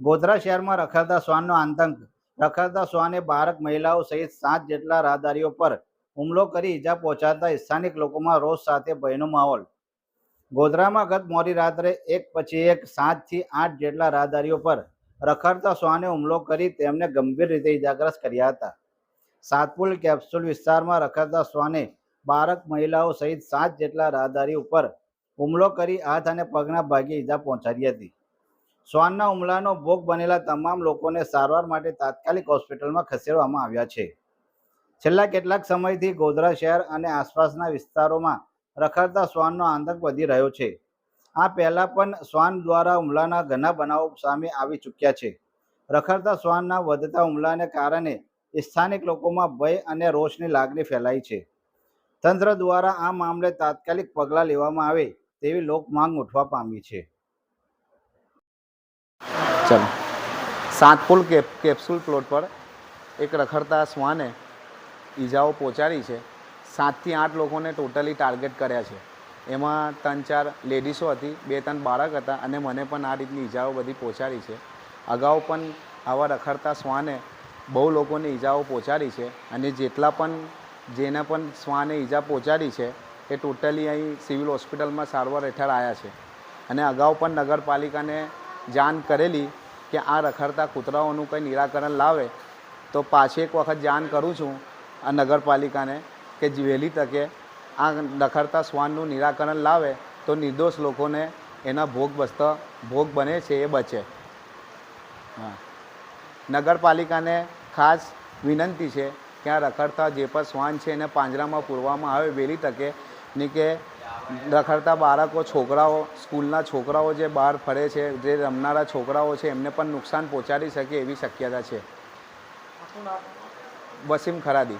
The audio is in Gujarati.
ગોધરા શહેરમાં રખડતા શ્વાનનો આતંક. રખડતા શ્વાને 12 મહિલાઓ સહિત 7 જેટલા રાહદારીઓ પર હુમલો કરી ઈજા પહોંચાડતા સ્થાનિક લોકોમાં રોષ સાથે ભયનો માહોલ. ગોધરામાં ગત મોડી રાત્રે એક પછી એક 7 થી 8 જેટલા રાહદારીઓ પર રખડતા શ્વાને હુમલો કરી તેમને ગંભીર રીતે ઈજાગ્રસ્ત કર્યા હતા. સાતપુલ કેપ્સ્યુલ વિસ્તારમાં રખડતા શ્વાને 12 મહિલાઓ સહિત 7 જેટલા રાહદારીઓ ઉપર હુમલો કરી હાથ અને પગના ભાગે ઈજા પહોંચાડી હતી. શ્વાનના હુમલાનો ભોગ બનેલા તમામ લોકોને સારવાર માટે તાત્કાલિક હોસ્પિટલમાં ખસેડવામાં આવ્યા છે. છેલ્લા કેટલાક સમયથી ગોધરા શહેર અને આસપાસના વિસ્તારોમાં રખડતા શ્વાનનો આતંક વધી રહ્યો છે. આ પહેલા પણ શ્વાન દ્વારા હુમલાના ઘણા બનાવો સામે આવી ચૂક્યા છે. રખડતા શ્વાનના વધતા હુમલાને કારણે સ્થાનિક લોકોમાં ભય અને રોષની લાગણી ફેલાઈ છે. તંત્ર દ્વારા આ મામલે તાત્કાલિક પગલાં લેવામાં આવે તેવી લોકમાંગ ઉઠવા પામી છે. ચલો, સાતપુલ કેપ્સ્યુલ પ્લોટ પર એક રખડતા શ્વાને ઈજાઓ પહોંચાડી છે. 7 થી 8 લોકોને ટોટલી ટાર્ગેટ કર્યા છે. એમાં 3-4 લેડીસો હતી, 2-3 બાળક હતા અને મને પણ આ રીતની ઈજાઓ બધી પહોંચાડી છે. અગાઉ પણ આવા રખડતા શ્વાને બહુ લોકોને ઈજાઓ પહોંચાડી છે અને જેને પણ શ્વાને ઈજા પહોંચાડી છે એ ટોટલી અહીં સિવિલ હોસ્પિટલમાં સારવાર હેઠળ આવ્યા છે. અને અગાઉ પણ નગરપાલિકાને જાણ કરેલી કે આ રખડતા કૂતરાઓનું કંઈ નિરાકરણ લાવે તો પાછી એક વખત જાણ કરું છું આ નગરપાલિકાને કે વહેલી તકે આ રખડતા શ્વાનનું નિરાકરણ લાવે તો નિર્દોષ લોકોને એના ભોગ બને છે એ બચે. હા, નગરપાલિકાને ખાસ વિનંતી છે કે આ રખડતા જે પણ શ્વાન છે એને પાંજરામાં પૂરવામાં આવે વહેલી તકે, નહીં કે રખડતા બાળકો, છોકરાઓ, સ્કૂલના છોકરાઓ જે બહાર ફરે છે, જે રમનારા છોકરાઓ છે એમને પણ નુકસાન પહોંચાડી શકે એવી શક્યતા છે. વસીમ ખરાદી.